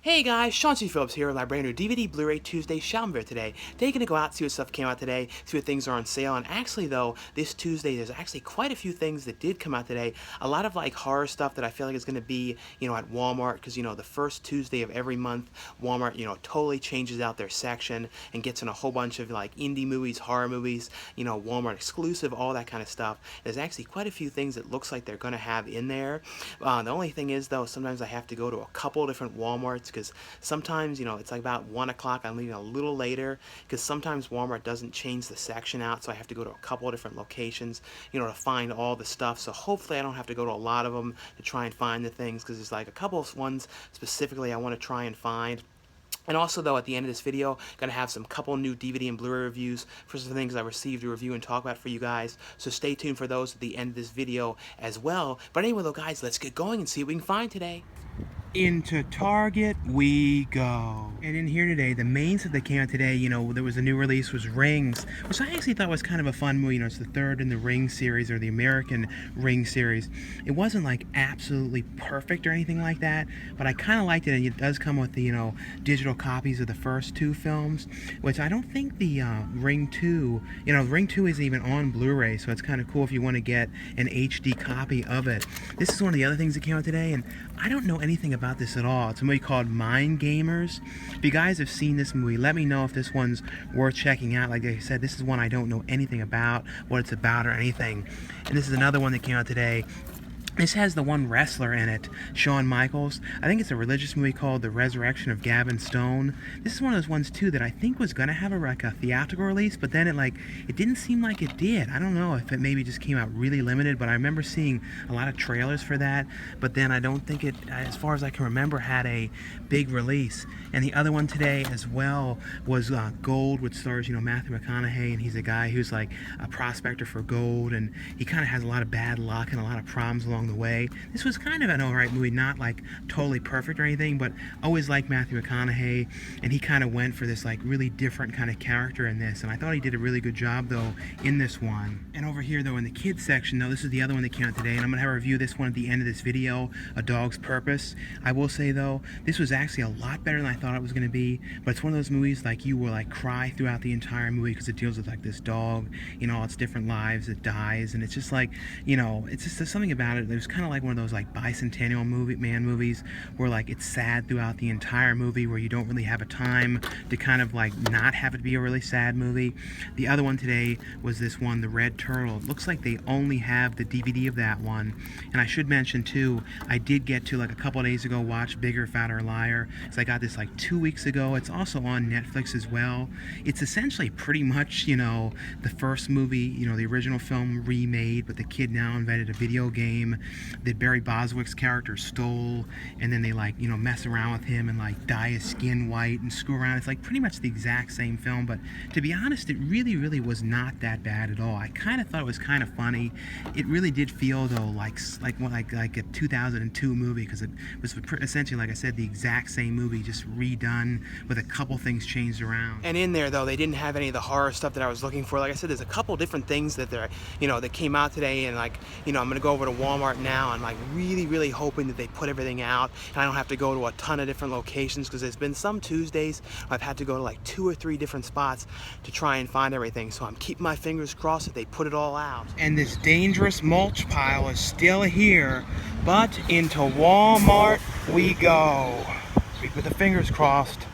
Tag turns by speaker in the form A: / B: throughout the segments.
A: Hey guys, Sean C. Phillips here with my brand new DVD Blu-ray Tuesday Shalom today. Today gonna go out, see what stuff came out today, see what things are on sale, and actually though, this Tuesday there's actually quite a few things that did come out today. A lot of like horror stuff that I feel like is gonna be, at Walmart, because the first Tuesday of every month, Walmart, totally changes out their section and gets in a whole bunch of like indie movies, horror movies, Walmart exclusive, all that kind of stuff. There's actually quite a few things that looks like they're gonna have in there. The only thing is though, sometimes I have to go to a couple different Walmarts because sometimes, it's like about 1 o'clock, I'm leaving a little later because sometimes Walmart doesn't change the section out, so I have to go to a couple of different locations, to find all the stuff. So hopefully I don't have to go to a lot of them to try and find the things, because there's like a couple of ones specifically I want to try and find. And also, though, at the end of this video, gonna have some couple new DVD and Blu-ray reviews for some things I received to review and talk about for you guys. So stay tuned for those at the end of this video as well. But anyway, though, guys, let's get going and see what we can find today. Into Target we go. And in here today, the main stuff that came out today, there was a new release, was Rings, which I actually thought was kind of a fun movie. It's the third in the Ring series, or the American Ring series. It wasn't like absolutely perfect or anything like that, but I kind of liked it, and it does come with the, digital copies of the first two films, which I don't think the Ring 2, Ring 2 isn't even on Blu-ray, so it's kind of cool if you want to get an HD copy of it. This is one of the other things that came out today, and I don't know anything about this at all. It's a movie called Mind Gamers. If you guys have seen this movie, let me know if this one's worth checking out. Like I said, this is one I don't know anything about, what it's about or anything. And this is another one that came out today. This has the one wrestler in it, Shawn Michaels. I think it's a religious movie called The Resurrection of Gavin Stone. This is one of those ones, too, that I think was going to have a theatrical release, but then it didn't seem like it did. I don't know if it maybe just came out really limited, but I remember seeing a lot of trailers for that, but then I don't think it, as far as I can remember, had a big release. And the other one today as well was Gold, which stars, Matthew McConaughey, and he's a guy who's like a prospector for gold, and he kind of has a lot of bad luck and a lot of problems along the way. This was kind of an alright movie, not like totally perfect or anything, but always liked Matthew McConaughey, and he kind of went for this like really different kind of character in this, and I thought he did a really good job though in this one. And over here though in the kids section though, this is the other one that came out today, and I'm gonna have a review of this one at the end of this video, A Dog's Purpose. I will say though, this was actually a lot better than I thought it was gonna be, but it's one of those movies like you will like cry throughout the entire movie because it deals with like this dog, all its different lives, it dies, and it's just like, it's just there's something about it. There's kind of like one of those like bicentennial movies where like it's sad throughout the entire movie, where you don't really have a time to kind of like not have it be a really sad movie. The other one today was this one, The Red Turtle. It looks like they only have the DVD of that one. And I should mention too, I did get to like a couple days ago watch Bigger, Fatter, Liar. So I got this like 2 weeks ago. It's also on Netflix as well. It's essentially pretty much, the first movie, the original film remade, but the kid now invented a video game that Barry Boswick's character stole, and then they like, mess around with him and like dye his skin white and screw around. It's like pretty much the exact same film, but to be honest, it really was not that bad at all. I kind of thought it was kind of funny. It really did feel though like a 2002 movie, because it was essentially, like I said, the exact same movie, just redone with a couple things changed around. And in there though, they didn't have any of the horror stuff that I was looking for. Like I said, there's a couple different things that they're, that came out today, and like, I'm gonna go over to Walmart now. I'm like really hoping that they put everything out and I don't have to go to a ton of different locations, because there's been some Tuesdays I've had to go to like 2 or 3 different spots to try and find everything. So I'm keeping my fingers crossed that they put it all out. And this dangerous mulch pile is still here, but into Walmart we go. With the fingers crossed.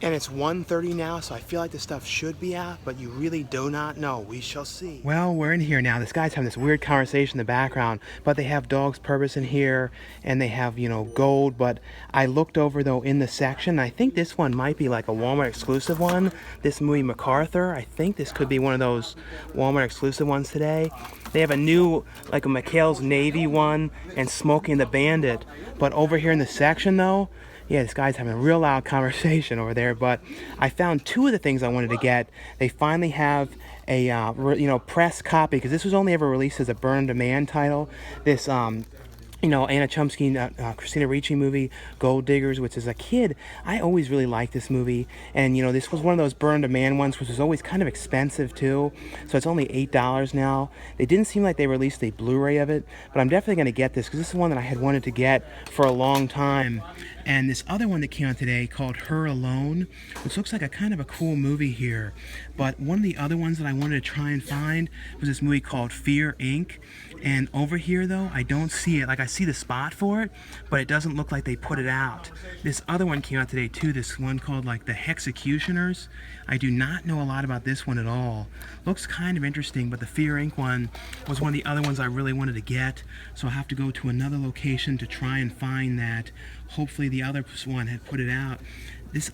A: And it's 1:30 now, so I feel like this stuff should be out, but you really do not know. We shall see. Well, we're in here now. This guy's having this weird conversation in the background, but they have Dog's Purpose in here, and they have, Gold, but I looked over, though, in the section. I think this one might be like a Walmart exclusive one. This movie, MacArthur, I think this could be one of those Walmart exclusive ones today. They have a new, like a McHale's Navy one, and Smokey and the Bandit, but over here in the section, though, yeah, this guy's having a real loud conversation over there, but I found 2 of the things I wanted to get. They finally have a, press copy, because this was only ever released as a burn-on-demand title. This, Anna Chomsky, Christina Ricci movie, Gold Diggers, which as a kid, I always really liked this movie. And, this was one of those burn-on-demand ones, which was always kind of expensive, too. So it's only $8 now. They didn't seem like they released a Blu-ray of it, but I'm definitely going to get this, because this is one that I had wanted to get for a long time. and this other one that came out today called Her Alone, which looks like a kind of a cool movie here. But one of the other ones that I wanted to try and find was this movie called Fear Inc. And over here though, I don't see it. Like, I see the spot for it, but it doesn't look like they put it out. This other one came out today too, this one called like The Hexecutioners. I do not know a lot about this one at all. Looks kind of interesting, but the Fear Inc. one was one of the other ones I really wanted to get, so I'll have to go to another location to try and find that. Hopefully the other one had put it out.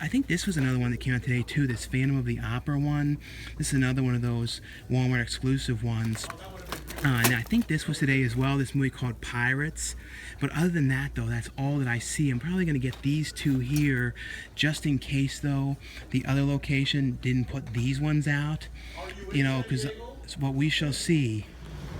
A: I think this was another one that came out today too, this Phantom of the Opera one. This is another one of those Walmart exclusive ones. And I think this was today as well, this movie called Pirates. But other than that though, that's all that I see. I'm probably going to get these two here, just in case though the other location didn't put these ones out. You know, because it's what we shall see.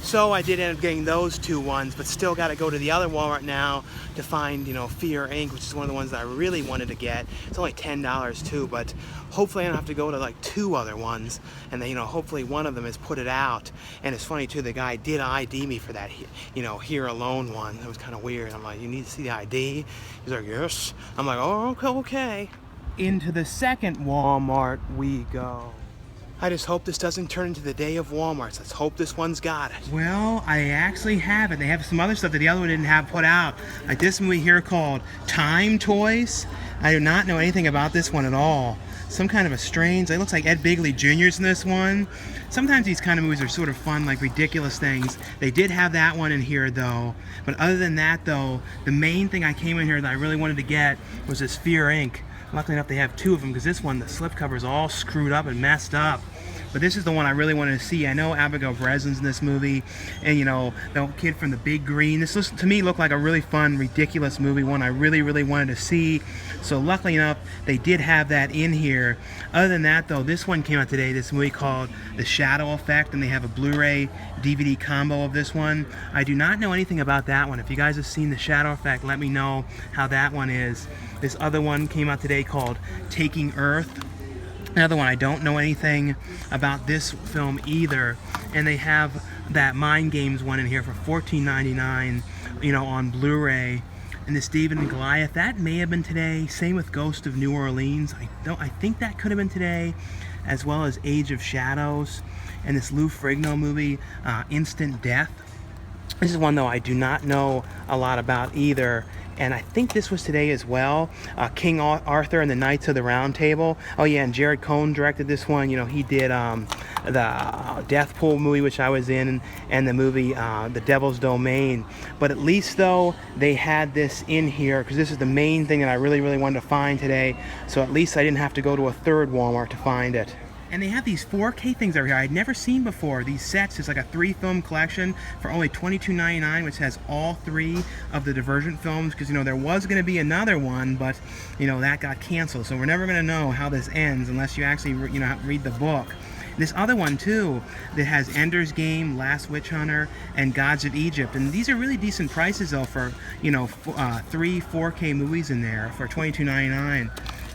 A: So I did end up getting those two ones, but still got to go to the other Walmart now to find, you know, Fear Inc., which is one of the ones that I really wanted to get. It's only $10 too, but hopefully I don't have to go to like two other ones, and then, you know, hopefully one of them has put it out. And it's funny too, the guy did ID me for that, you know, Here Alone one. It was kind of weird. I'm like, you need to see the ID? He's like, yes. I'm like, oh, okay. Into the second Walmart we go. I just hope this doesn't turn into the day of Walmarts. Let's hope this one's got it. Well, I actually have it. They have some other stuff that the other one didn't have put out. Like this movie here called Time Toys. I do not know anything about this one at all. Some kind of a strange, it looks like Ed Begley Jr.'s in this one. Sometimes these kind of movies are sort of fun, like ridiculous things. They did have that one in here though. But other than that though, the main thing I came in here that I really wanted to get was this Fear Inc. Luckily enough, they have two of them, because this one, the slipcover is all screwed up and messed up. But this is the one I really wanted to see. I know Abigail Breslin's in this movie, and you know, the kid from The Big Green. This to me looked like a really fun, ridiculous movie, one I really, really wanted to see. So luckily enough, they did have that in here. Other than that though, this one came out today, this movie called The Shadow Effect, and they have a Blu-ray DVD combo of this one. I do not know anything about that one. If you guys have seen The Shadow Effect, let me know how that one is. This other one came out today called Taking Earth. Another one, I don't know anything about this film either. And they have that Mind Games one in here for $14.99, you know, on Blu-ray. And this David and Goliath, that may have been today. Same with Ghost of New Orleans. I think that could have been today, as well as Age of Shadows. And this Lou Ferrigno movie, Instant Death. This is one though I do not know a lot about either. And I think this was today as well. King Arthur and the Knights of the Round Table. Oh yeah, and Jared Cohn directed this one. You know, he did the Death Pool movie, which I was in, and the movie The Devil's Domain. But at least though, they had this in here, because this is the main thing that I really, really wanted to find today. So at least I didn't have to go to a third Walmart to find it. And they have these 4K things over here I'd never seen before. These sets, it's like a 3-film collection for only $22.99, which has all 3 of the Divergent films, because, you know, there was going to be another one, but, you know, that got canceled. So we're never going to know how this ends unless you actually, you know, read the book. This other one too, that has Ender's Game, Last Witch Hunter, and Gods of Egypt. And these are really decent prices though for, you know, 3 4K movies in there for $22.99.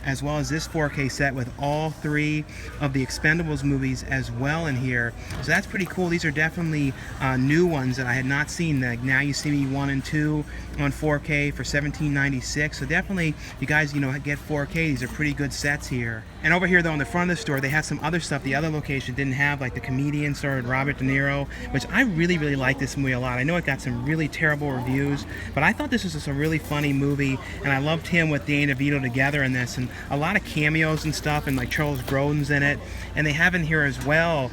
A: As well as this 4K set with all 3 of the Expendables movies as well in here. So that's pretty cool. These are definitely new ones that I had not seen. Like Now You See Me 1 and 2 on 4K for $17.96. So definitely, if you guys, you know, get 4K, these are pretty good sets here. And over here though, in the front of the store, they have some other stuff the other location didn't have, like The Comedian starred Robert De Niro, which I really, really like this movie a lot. I know it got some really terrible reviews, but I thought this was just a really funny movie, and I loved him with Danny DeVito together in this, and a lot of cameos and stuff, and like Charles Grodin's in it. And they have in here as well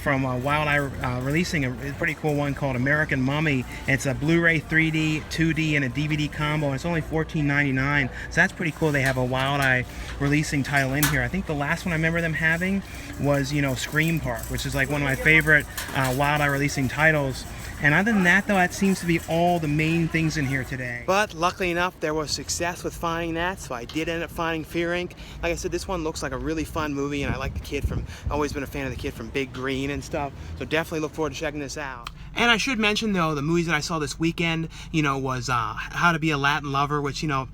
A: from Wild Eye releasing a pretty cool one called American Mummy. And it's a Blu-ray 3D, 2D, and a DVD combo, and it's only $14.99. So that's pretty cool. They have a Wild Eye releasing title in here. I think the last one I remember them having was, you know, Scream Park, which is like one of my favorite Wild Eye releasing titles. And other than that though, that seems to be all the main things in here today. But luckily enough, there was success with finding that, so I did end up finding Fear Inc. Like I said, this one looks like a really fun movie, and I like the kid from, always been a fan of the kid from Big Green and stuff, so definitely look forward to checking this out. And I should mention though, the movies that I saw this weekend, you know, was How to Be a Latin Lover, which, you know,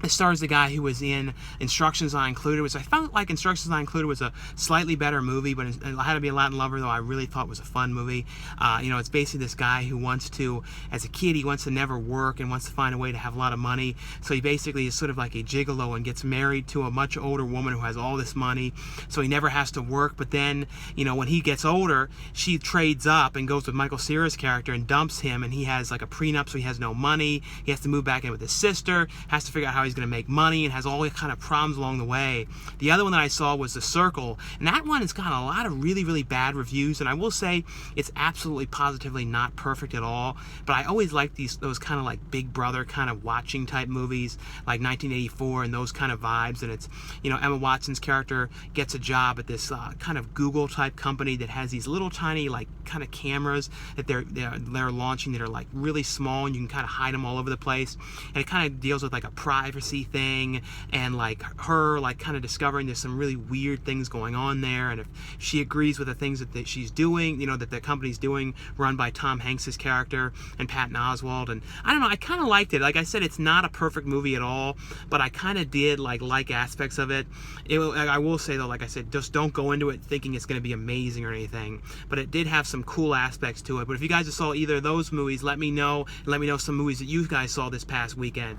A: It stars the guy who was in Instructions Not Included, which I felt like Instructions Not Included was a slightly better movie, but How to Be a Latin Lover, though, I really thought was a fun movie. It's basically this guy who wants to, as a kid, he wants to never work and wants to find a way to have a lot of money. So he basically is sort of like a gigolo and gets married to a much older woman who has all this money. So he never has to work. But then, when he gets older, she trades up and goes with Michael Cera's character and dumps him, and he has like a prenup, so he has no money. He has to move back in with his sister, has to figure out how he's going to make money, and has all kind of problems along the way. The other one that I saw was The Circle, and that one has gotten a lot of really, really bad reviews, and I will say it's absolutely positively not perfect at all, but I always like those kind of like Big Brother kind of watching type movies, like 1984 and those kind of vibes. And it's, Emma Watson's character gets a job at this kind of Google type company that has these little tiny like kind of cameras that they're launching that are like really small, and you can kind of hide them all over the place, and it kind of deals with like a privacy thing, and like her like kind of discovering there's some really weird things going on there, and if she agrees with the things that she's doing, that the company's doing, run by Tom Hanks's character and Patton Oswalt. And I don't know, I kind of liked it. Like I said, it's not a perfect movie at all, but I kind of did like aspects of it. I will say though, like I said, just don't go into it thinking it's going to be amazing or anything, but it did have some cool aspects to it. But if you guys saw either of those movies, let me know, and let me know some movies that you guys saw this past weekend.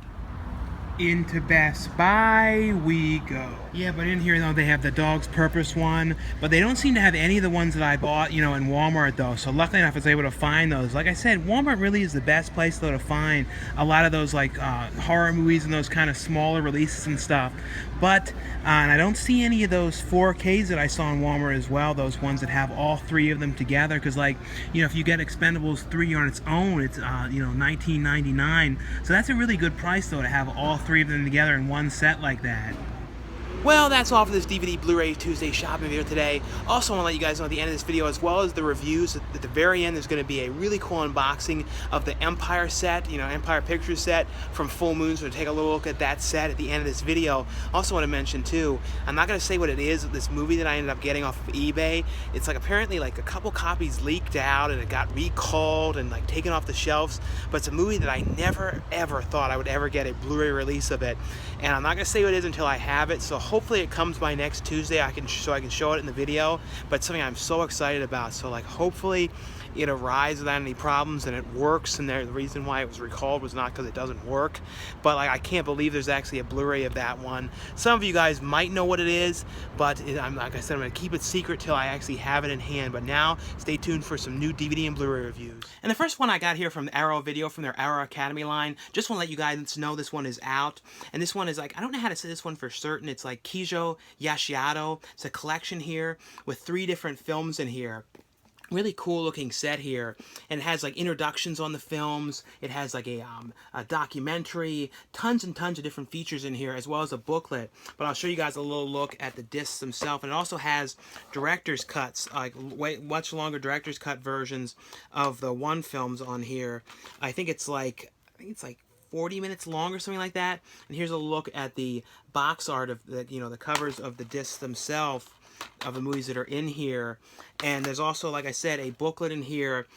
A: Into Best Buy we go. Yeah, but in here though they have the Dog's Purpose one, but they don't seem to have any of the ones that I bought, in Walmart though. So luckily enough I was able to find those. Like I said, Walmart really is the best place though to find a lot of those like horror movies and those kind of smaller releases and stuff. But and I don't see any of those 4Ks that I saw in Walmart as well. Those ones that have all three of them together, because like if you get Expendables 3 on its own, it's $19.99. So that's a really good price though to have all three of them together in one set like that. Well, that's all for this DVD Blu-ray Tuesday shopping video today. Also, I want to let you guys know at the end of this video, as well as the reviews, at the very end, there's going to be a really cool unboxing of the Empire set, Empire Pictures set from Full Moon. So take a little look at that set at the end of this video. Also want to mention too, I'm not going to say what it is, this movie that I ended up getting off of eBay. It's like apparently like a couple copies leaked out and it got recalled and like taken off the shelves. But it's a movie that I never ever thought I would ever get a Blu-ray release of it. And I'm not going to say what it is until I have it. So hopefully it comes by next Tuesday. I can show it in the video. But it's something I'm so excited about. So like hopefully it arrives without any problems and it works. And the reason why it was recalled was not because it doesn't work, but like I can't believe there's actually a Blu-ray of that one. Some of you guys might know what it is, but like I said, I'm going to keep it secret till I actually have it in hand. But now stay tuned for some new DVD and Blu-ray reviews. And the first one I got here from Arrow Video, from their Arrow Academy line. Just want to let you guys know this one is out. And this one is like, I don't know how to say this one for certain. It's like Kiju Yoshida. It's a collection here with 3 different films in here. Really cool looking set here, and it has like introductions on the films. It has like a documentary, tons and tons of different features in here, as well as a booklet. But I'll show you guys a little look at the discs themselves, and it also has director's cuts, like much longer director's cut versions of the one films on here. I think it's like 40 minutes long or something like that. And here's a look at the box art of the the covers of the discs themselves of the movies that are in here. And there's also, like I said, a booklet in here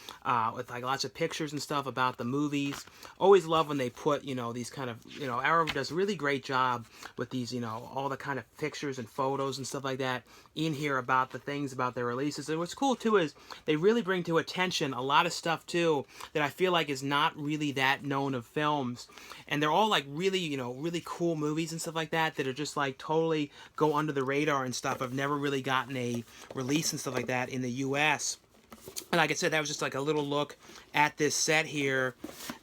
A: with like lots of pictures and stuff about the movies. Always love when they put, these kind of, Arrow does a really great job with these, all the kind of pictures and photos and stuff like that in here about the things about their releases. And what's cool too is they really bring to attention a lot of stuff too that I feel like is not really that known of films. And they're all like really, really cool movies and stuff like that that are just like totally go under the radar and stuff. I've never really gotten a release and stuff like that in the US. And like I said, that was just like a little look at this set here.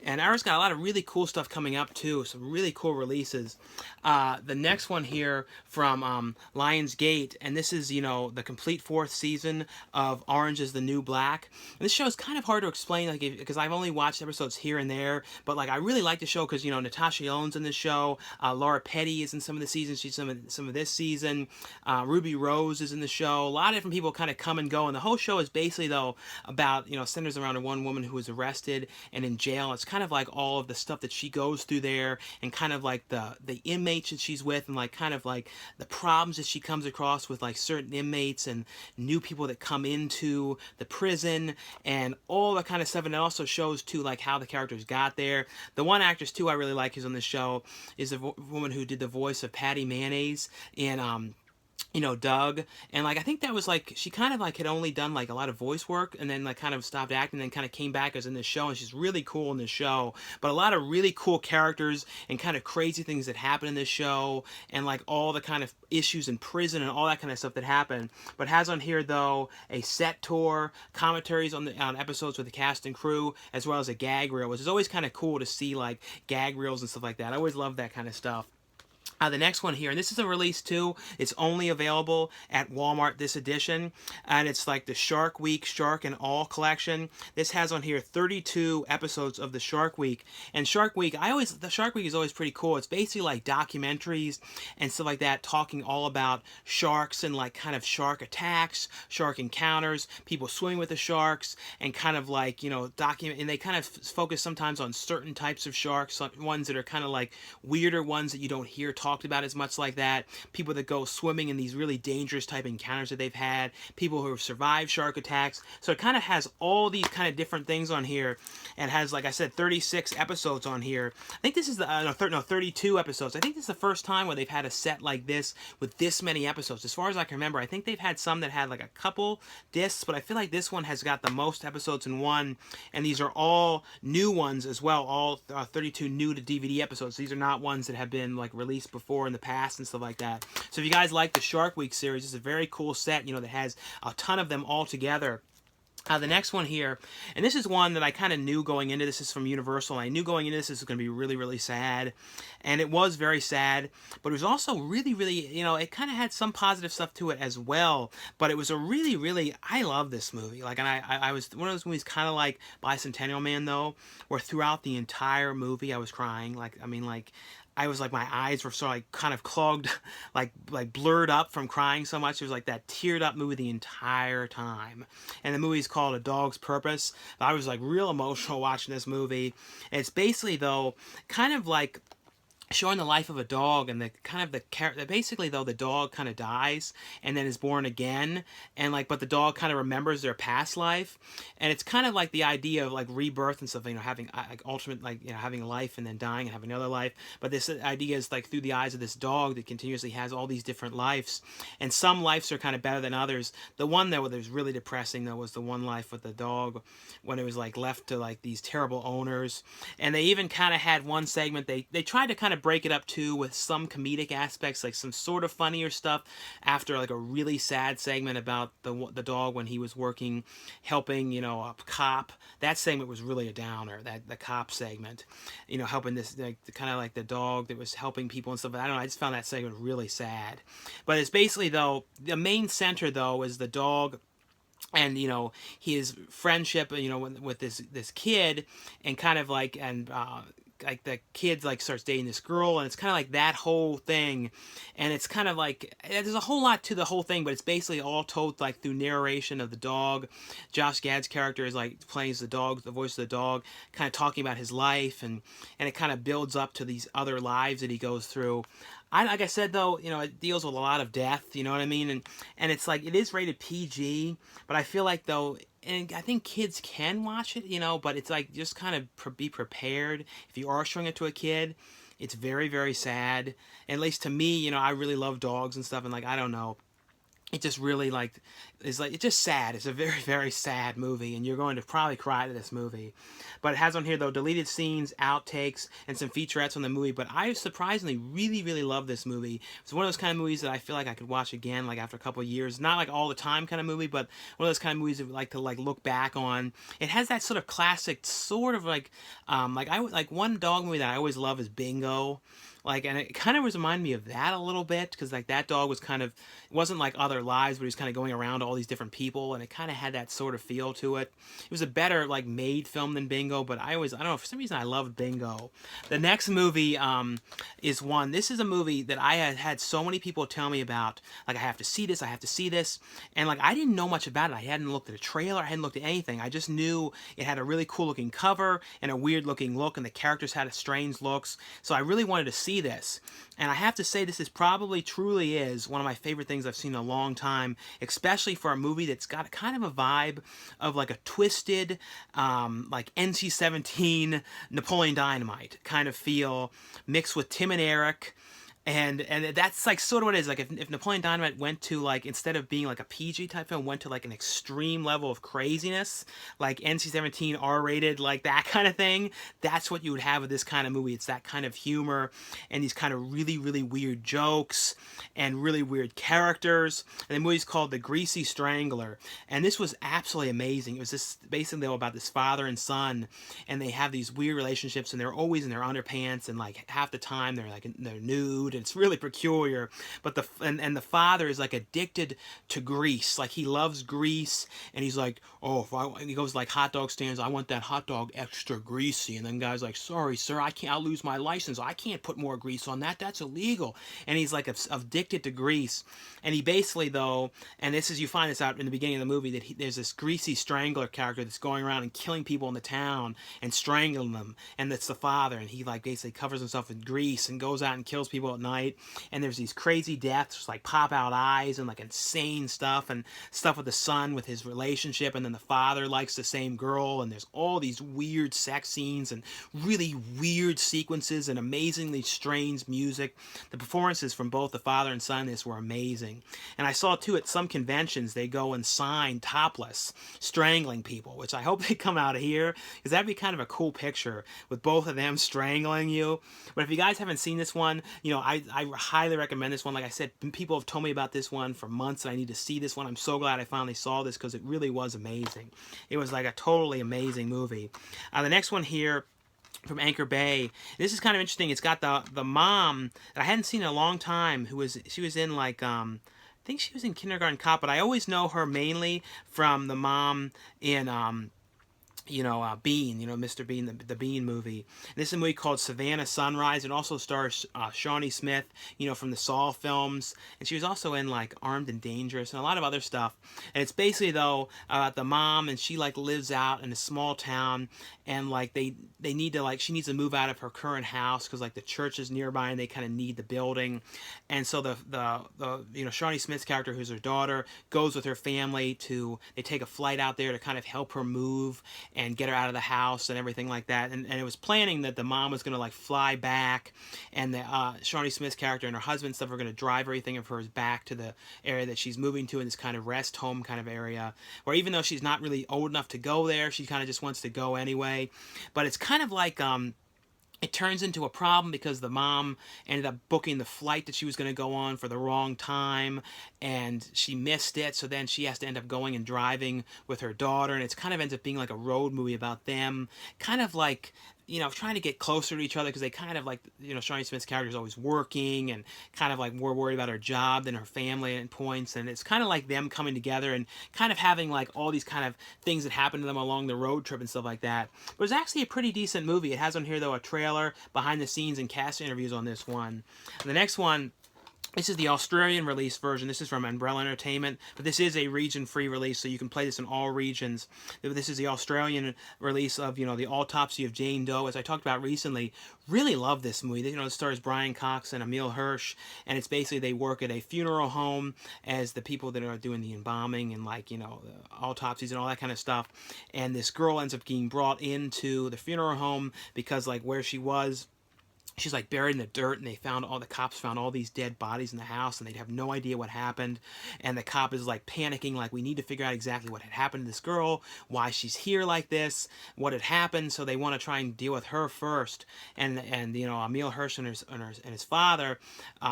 A: And Arrow's got a lot of really cool stuff coming up too. Some really cool releases. The next one here from Lionsgate, and this is, the complete 4th season of Orange is the New Black. And this show is kind of hard to explain, like, because I've only watched episodes here and there, but like I really like the show because, Natasha Lyonne's in this show. Laura Petty is in some of the seasons. She's in some of this season. Ruby Rose is in the show. A lot of different people kind of come and go, and the whole show is basically, though, about, centers around one woman who was arrested and in jail. It's kind of like all of the stuff that she goes through there, and kind of like the inmates that she's with, and like kind of like the problems that she comes across with like certain inmates and new people that come into the prison and all that kind of stuff. And it also shows too like how the characters got there. The one actress too I really like who's on the show is the woman who did the voice of Patty Mayonnaise in Doug. And like I think that was like she kind of like had only done like a lot of voice work and then like kind of stopped acting and then kind of came back as in this show, and she's really cool in this show. But a lot of really cool characters and kind of crazy things that happen in this show, and like all the kind of issues in prison and all that kind of stuff that happen. But it has on here though a set tour, commentaries on episodes with the cast and crew, as well as a gag reel, which is always kind of cool to see like gag reels and stuff like that. I always love that kind of stuff. The next one here, and this is a release too. It's only available at Walmart this edition, and it's like the Shark Week Shark and All collection. This has on here 32 episodes of the Shark Week. And Shark Week, the Shark Week is always pretty cool. It's basically like documentaries and stuff like that, talking all about sharks and like kind of shark attacks, shark encounters, people swimming with the sharks, and kind of like document. And they kind of focus sometimes on certain types of sharks, ones that are kind of like weirder ones that you don't hear talked about as much, like that. People that go swimming in these really dangerous type encounters that they've had. People who have survived shark attacks. So it kind of has all these kind of different things on here, and has, like I said, 36 episodes on here. I think this is the 32 episodes. I think this is the first time where they've had a set like this with this many episodes. As far as I can remember, I think they've had some that had like a couple discs, but I feel like this one has got the most episodes in one, and these are all new ones as well. All 32 new to DVD episodes. These are not ones that have been like released before in the past and stuff like that. So if you guys like the Shark Week series, it's a very cool set, that has a ton of them all together. The next one here, and this is one that I kind of knew going into this. Is from Universal. I knew going into this is going to be really, really sad, and it was very sad. But it was also really, really, it kind of had some positive stuff to it as well. But it was a really, really, I love this movie. Like, and I was one of those movies, kind of like Bicentennial Man, though, where throughout the entire movie I was crying. I was like, my eyes were sort of like kind of clogged, like blurred up from crying so much. It was like that teared up movie the entire time. And the movie's called A Dog's Purpose. I was like real emotional watching this movie. And it's basically though, kind of like showing the life of a dog, and basically though the dog kind of dies and then is born again, and but the dog kind of remembers their past life, and it's kind of like the idea of like rebirth and stuff, having like ultimate having a life and then dying and having another life. But this idea is like through the eyes of this dog that continuously has all these different lives, and some lives are kind of better than others. The one that was really depressing though was the one life with the dog when it was like left to like these terrible owners. And they even kind of had one segment, they tried to kind of break it up too with some comedic aspects, like some sort of funnier stuff after like a really sad segment about the dog when he was working helping a cop. That segment was really a downer, the cop segment, helping this kind of like the dog that was helping people and stuff. I don't know, I just found that segment really sad. But it's basically though, the main center though is the dog and his friendship with this kid, and kind of like like the kid like starts dating this girl, and it's kind of like that whole thing. And it's kind of like there's a whole lot to the whole thing, but it's basically all told like through narration of the dog. Josh Gad's character is like plays the dog, the voice of the dog, kind of talking about his life, and it kind of builds up to these other lives that he goes through. Like I said though, it deals with a lot of death, you know what I mean? And it's like, it is rated PG, but I feel like though, and I think kids can watch it, but it's like, just kind of be prepared. If you are showing it to a kid, it's very, very sad. And at least to me, I really love dogs and stuff, and like, I don't know. It just really it's just sad. It's a very, very sad movie, and you're going to probably cry to this movie. But it has on here though deleted scenes, outtakes, and some featurettes on the movie. But I surprisingly really, really love this movie. It's one of those kind of movies that I feel like I could watch again, like after a couple of years. Not like all the time kind of movie, but one of those kind of movies that I like to like look back on. It has that sort of classic, sort of like one dog movie that I always love is Bingo. Like, and it kind of was reminding me of that a little bit, because like that dog was kind of, it wasn't like Other Lives, but he was kind of going around to all these different people, and it kind of had that sort of feel to it. It was a better like made film than Bingo, but I don't know, for some reason I loved Bingo. The next movie is one. This is a movie that I had so many people tell me about. Like, I have to see this, I have to see this, and like I didn't know much about it. I hadn't looked at a trailer, I hadn't looked at anything. I just knew it had a really cool looking cover and a weird looking look, and the characters had a strange looks. So I really wanted to see this. And I have to say, this is probably truly is one of my favorite things I've seen in a long time, especially for a movie that's got kind of a vibe of like a twisted, like NC-17 Napoleon Dynamite kind of feel, mixed with Tim and Eric. And that's like sort of what it is. Like if Napoleon Dynamite went to, like, instead of being like a PG type film, went to like an extreme level of craziness, like NC-17 R-rated, like that kind of thing, that's what you would have with this kind of movie. It's that kind of humor and these kind of really, really weird jokes and really weird characters. And the movie's called The Greasy Strangler. And this was absolutely amazing. It was just basically about this father and son, and they have these weird relationships, and they're always in their underpants, and like half the time they're nude. It's really peculiar, but the father is like addicted to grease. Like, he loves grease, and he's like, oh, and he goes like hot dog stands, I want that hot dog extra greasy, and then guy's like, sorry sir, I'll lose my license, I can't put more grease on that, that's illegal. And he's like addicted to grease, and he basically, though, and this is, you find this out in the beginning of the movie, that there's this Greasy Strangler character that's going around and killing people in the town and strangling them, and that's the father, and he like basically covers himself in grease and goes out and kills people at night. And there's these crazy deaths, like pop out eyes and like insane stuff, and stuff with the son with his relationship, and then the father likes the same girl, and there's all these weird sex scenes and really weird sequences and amazingly strange music. The performances from both the father and son in this were amazing. And I saw too, at some conventions they go and sign topless, strangling people, which I hope they come out of here, because that'd be kind of a cool picture with both of them strangling you. But if you guys haven't seen this one, you know, I highly recommend this one. Like I said, people have told me about this one for months, and I need to see this one. I'm so glad I finally saw this, because it really was amazing. It was like a totally amazing movie. The next one here, from Anchor Bay. This is kind of interesting. It's got the mom that I hadn't seen in a long time, she was in like I think she was in Kindergarten Cop, but I always know her mainly from the mom in Bean, Mr. Bean, the Bean movie. And this is a movie called Savannah Sunrise. It also stars Shawnee Smith, from the Saw films. And she was also in, like, Armed and Dangerous and a lot of other stuff. And it's basically, though, about the mom, and she, like, lives out in a small town, and, like, they need to, like, she needs to move out of her current house because, like, the church is nearby and they kind of need the building. And so the Shawnee Smith's character, who's her daughter, goes with her family they take a flight out there to kind of help her move and get her out of the house and everything like that. And it was planning that the mom was going to, like, fly back, and the Shawnee Smith's character and her husband stuff were going to drive everything of hers back to the area that she's moving to, in this kind of rest home kind of area, where even though she's not really old enough to go there, she kind of just wants to go anyway. But it's kind of like it turns into a problem because the mom ended up booking the flight that she was going to go on for the wrong time, and she missed it, so then she has to end up going and driving with her daughter, and it kind of ends up being like a road movie about them, kind of like, trying to get closer to each other, because they kind of like, Shawnee Smith's character is always working and kind of like more worried about her job than her family at points, and it's kind of like them coming together and kind of having like all these kind of things that happen to them along the road trip and stuff like that. But it was actually a pretty decent movie. It has on here, though, a trailer, behind the scenes, and cast interviews on this one. And the next one, this is the Australian release version. This is from Umbrella Entertainment, but this is a region-free release, so you can play this in all regions. This is the Australian release of, the Autopsy of Jane Doe, as I talked about recently. Really love this movie. It stars Brian Cox and Emile Hirsch, and it's basically they work at a funeral home as the people that are doing the embalming and, like, the autopsies and all that kind of stuff. And this girl ends up getting brought into the funeral home because, like, where she was, she's like buried in the dirt, and the cops found all these dead bodies in the house, and they'd have no idea what happened. And the cop is like panicking, like, we need to figure out exactly what had happened to this girl, why she's here like this, what had happened. So they want to try and deal with her first. And Emile Hirsch and his father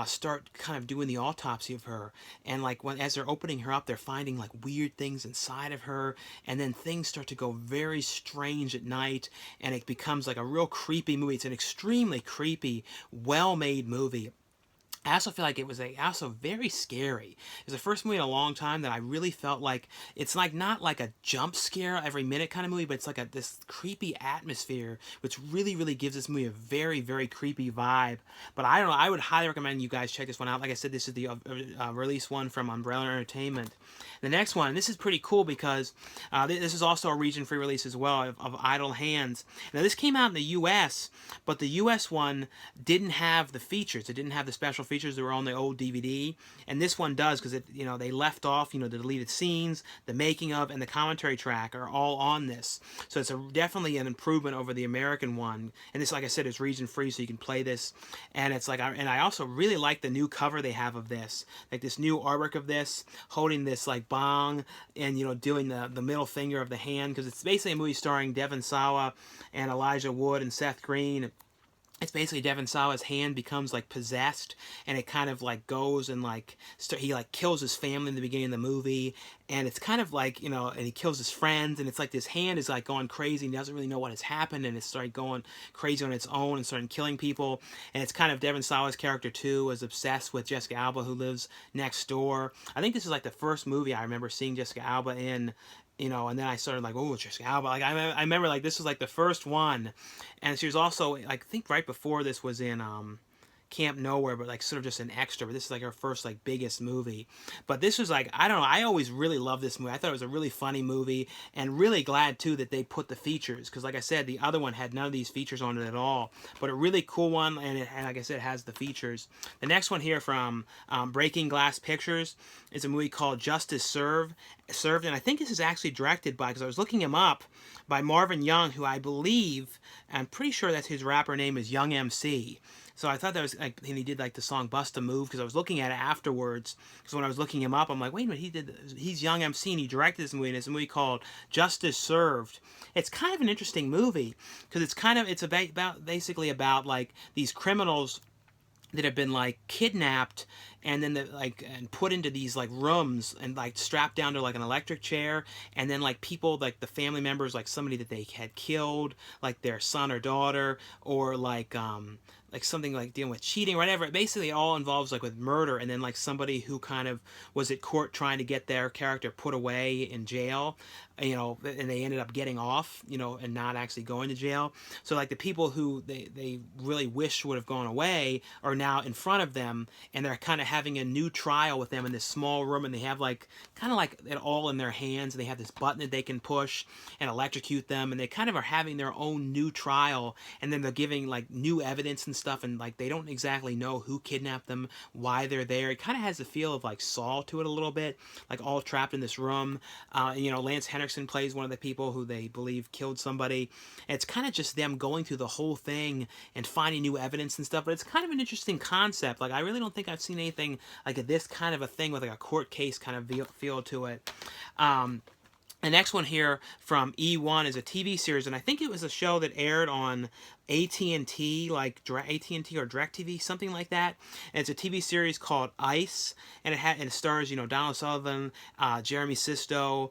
A: start kind of doing the autopsy of her. And like as they're opening her up, they're finding like weird things inside of her, and then things start to go very strange at night, and it becomes like a real creepy movie. It's an extremely creepy creepy, well-made movie. I also feel like it was also very scary. It was the first movie in a long time that I really felt like it's like not like a jump scare every minute kind of movie, but it's like this creepy atmosphere, which really gives this movie a very creepy vibe. But I don't know. I would highly recommend you guys check this one out. Like I said, this is the release one from Umbrella Entertainment. The next one, this is pretty cool because this is also a region-free release as well of Idle Hands. Now this came out in the U.S., but the U.S. one didn't have the features. It didn't have the special features that were on the old DVD, and this one does because they left off the deleted scenes, the making of, and the commentary track are all on this. So it's definitely an improvement over the American one. And this, like I said, is region-free, so you can play this. And it's like, and I also really like the new cover they have of this, like this new artwork of this, holding this like bong and doing the middle finger of the hand, because it's basically a movie starring Devon Sawa and Elijah Wood and Seth Green. It's basically Devon Sawa's hand becomes like possessed, and it kind of like goes and like he like kills his family in the beginning of the movie, and it's kind of like and he kills his friends, and it's like this hand is like going crazy and he doesn't really know what has happened, and it started going crazy on its own and started killing people. And it's kind of Devon Sawa's character too is obsessed with Jessica Alba, who lives next door. I think this is like the first movie I remember seeing Jessica Alba in. And then I started like, oh, Jessica Alba. Like I remember like this was like the first one, and she was also like, I think right before this was in Camp Nowhere, but like sort of just an extra. But this is like her first like biggest movie. But this was like, I don't know, I always really loved this movie. I thought it was a really funny movie, and really glad too that they put the features, because like I said, the other one had none of these features on it at all. But a really cool one, and like I said, has the features. The next one here from Breaking Glass Pictures is a movie called Justice Served, and I think this is actually directed by, because I was looking him up, by Marvin Young, who I believe, I'm pretty sure that's his rapper name is Young MC. So I thought that was like, and he did like the song Bust a Move, because I was looking at it afterwards, because when I was looking him up, I'm like, wait a minute, he's Young MC, and he directed this movie, and it's a movie called Justice Served. It's kind of an interesting movie, because it's basically about like these criminals that have been like kidnapped, and then and put into these like rooms and like strapped down to like an electric chair, and then like people, like the family members, like somebody that they had killed, like their son or daughter, or like something like dealing with cheating or whatever. It basically all involves like with murder, and then like somebody who kind of was at court trying to get their character put away in jail, and they ended up getting off, and not actually going to jail. So like the people who they really wish would have gone away are now in front of them, and they're kind of having a new trial with them in this small room, and they have like kind of like it all in their hands, and they have this button that they can push and electrocute them, and they kind of are having their own new trial, and then they're giving like new evidence and stuff, and like they don't exactly know who kidnapped them, why they're there. It kind of has the feel of like Saw to it a little bit, like all trapped in this room. Lance Henriksen plays one of the people who they believe killed somebody, and it's kind of just them going through the whole thing and finding new evidence and stuff. But it's kind of an interesting concept. Like I really don't think I've seen anything like this kind of a thing with like a court case kind of feel to it. The next one here from Eone is a TV series, and I think it was a show that aired on AT&T, like AT&T or DirecTV, something like that. And it's a TV series called Ice, and it stars Donald Sutherland, Jeremy Sisto,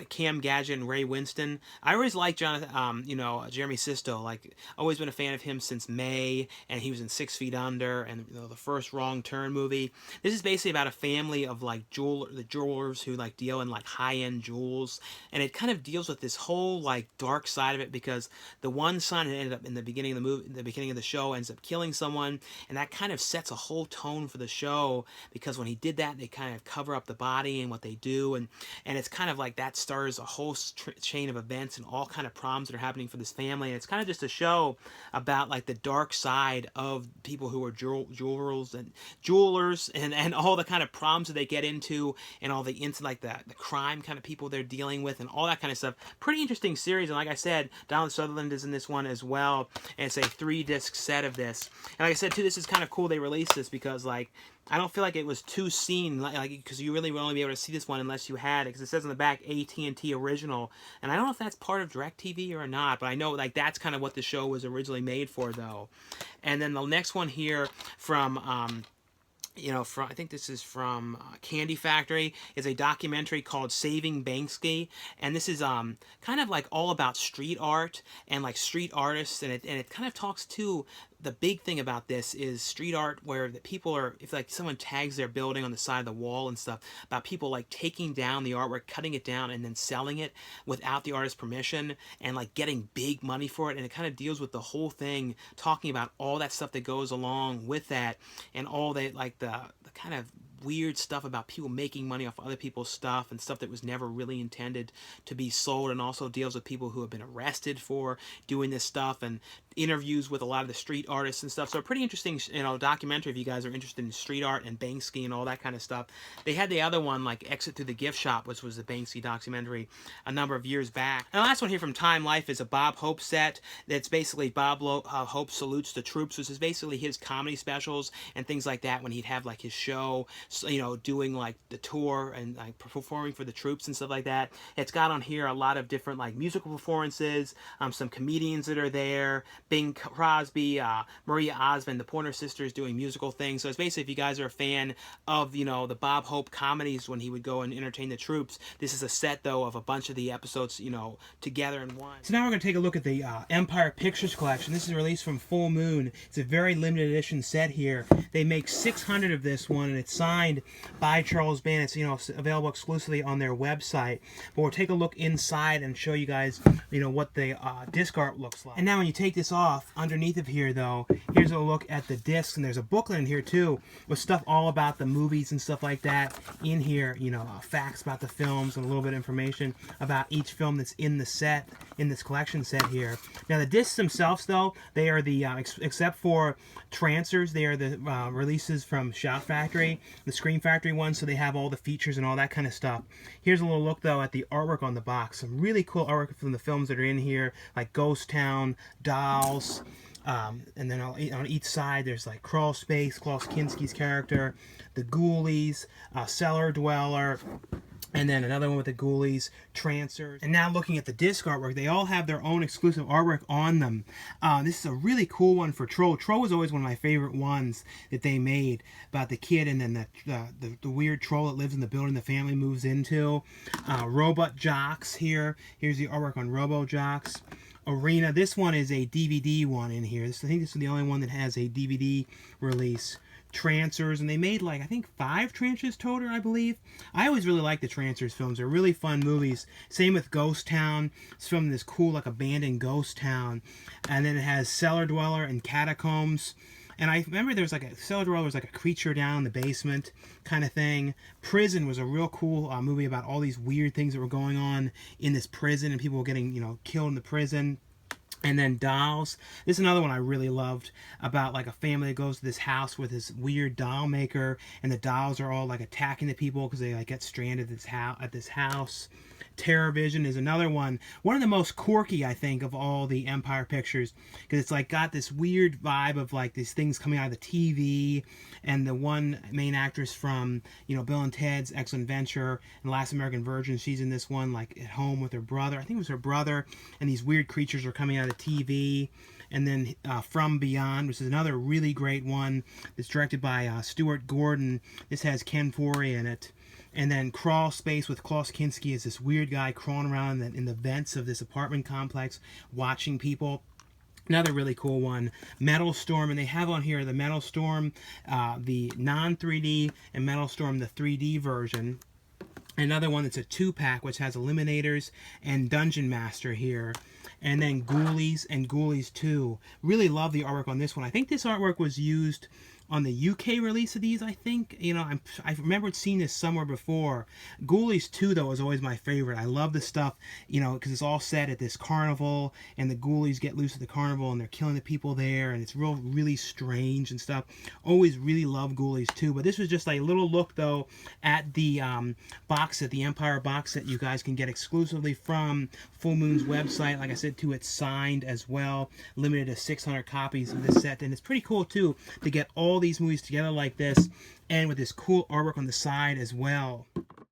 A: Cam Gadget, and Ray Winston. I always liked Jeremy Sisto. Like always been a fan of him since May, and he was in 6 Feet Under and the first Wrong Turn movie. This is basically about a family of like jewelers who like deal in like high-end jewels, and it kind of deals with this whole like dark side of it, because the one son ended up in the beginning of the show ends up killing someone, and that kind of sets a whole tone for the show, because when he did that, they kind of cover up the body and what they do, and it's kind of like that starts a whole chain of events and all kind of problems that are happening for this family. And it's kind of just a show about like the dark side of people who are jewelers and all the kind of problems that they get into, and all the like the crime kind of people they're dealing with, and all that kind of stuff. Pretty interesting series, and like I said, Donald Sutherland is in this one as well, and it's a 3-disc set of this. And like I said too, this is kind of cool they released this, because like I don't feel like it was too seen, like because you really would only be able to see this one unless you had it, because it says on the back AT&T original, and I don't know if that's part of DirecTV or not, but I know like that's kind of what the show was originally made for though. And then the next one here from I think this is from Candy Factory, is a documentary called Saving Banksy, and this is kind of like all about street art and like street artists, and it kind of talks to the big thing about this is street art, where the people are, if like someone tags their building on the side of the wall and stuff, about people like taking down the artwork, cutting it down, and then selling it without the artist's permission, and like getting big money for it. And it kind of deals with the whole thing, talking about all that stuff that goes along with that, and all that, like the kind of weird stuff about people making money off other people's stuff, and stuff that was never really intended to be sold, and also deals with people who have been arrested for doing this stuff, and interviews with a lot of the street artists and stuff. So a pretty interesting, documentary if you guys are interested in street art and Banksy and all that kind of stuff. They had the other one, like Exit Through the Gift Shop, which was a Banksy documentary a number of years back. And the last one here from Time Life is a Bob Hope set. That's basically Bob Hope Salutes the Troops, which is basically his comedy specials and things like that, when he'd have like his show, doing like the tour and like performing for the troops and stuff like that. It's got on here a lot of different like musical performances, some comedians that are there, Bing Crosby, Maria Osmond, the Pointer Sisters doing musical things. So it's basically, if you guys are a fan of, the Bob Hope comedies when he would go and entertain the troops, this is a set, though, of a bunch of the episodes, together in one. So now we're going to take a look at the Empire Pictures collection. This is released from Full Moon. It's a very limited edition set here. They make 600 of this one, and it's signed by Charles Band. It's, available exclusively on their website. But we'll take a look inside and show you guys, what the disc art looks like. And now when you take this off, underneath of here, though, here's a look at the discs, and there's a booklet in here too with stuff all about the movies and stuff like that in here. Facts about the films and a little bit of information about each film that's in the set, in this collection set here. Now the discs themselves, though, they are the except for transfers, they are the releases from Shout Factory, the Scream Factory ones, so they have all the features and all that kind of stuff. Here's a little look, though, at the artwork on the box. Some really cool artwork from the films that are in here, like Ghost Town, Dolls, and then on each side there's like Crawl Space, Klaus Kinski's character, the Ghoulies, Cellar Dweller, and then another one with the Ghoulies, Trancers. And now looking at the disc artwork, they all have their own exclusive artwork on them. This is a really cool one for Troll. Troll was always one of my favorite ones that they made, about the kid and then the weird troll that lives in the building the family moves into. Robot Jocks here. Here's the artwork on Robo Jocks. Arena. This one is a DVD one in here. I think this is the only one that has a DVD release. Trancers, and they made like I think 5 Trancers total, I believe. I always really like the Trancers films. They're really fun movies. Same with Ghost Town. It's filmed in this cool like abandoned ghost town. And then it has Cellar Dweller and Catacombs. And I remember there was like a Cellar Dweller was like a creature down in the basement kind of thing. Prison was a real cool movie about all these weird things that were going on in this prison, and people were getting killed in the prison. And then Dolls. This is another one I really loved, about like a family that goes to this house with this weird doll maker, and the dolls are all like attacking the people because they like get stranded at this house. Terror Vision is another one of the most quirky, I think, of all the Empire Pictures, because it's like got this weird vibe of like these things coming out of the TV, and the one main actress from Bill and Ted's Excellent Adventure and Last American Virgin, she's in this one like at home with her brother. I think it was her brother, and these weird creatures are coming out of the TV. And then From Beyond, which is another really great one that's directed by Stuart Gordon. This has Ken Foree in it. And then Crawl Space with Klaus Kinski is this weird guy crawling around in the vents of this apartment complex watching people. Another really cool one, Metal Storm, and they have on here the Metal Storm, the non-3D, and Metal Storm, the 3D version. Another one that's a 2-pack, which has Eliminators and Dungeon Master here. And then Ghoulies and Ghoulies 2. Really love the artwork on this one. I think this artwork was used on the UK release of these, I think. I remember seeing this somewhere before. Ghoulies 2, though, is always my favorite. I love the stuff, because it's all set at this carnival, and the Ghoulies get loose at the carnival, and they're killing the people there, and it's really strange and stuff. Always really love Ghoulies 2, but this was just a little look, though, at the box set, the Empire box set you guys can get exclusively from Full Moon's website. Like I said, too, it's signed as well, limited to 600 copies of this set, and it's pretty cool, too, to get all these movies together like this, and with this cool artwork on the side as well.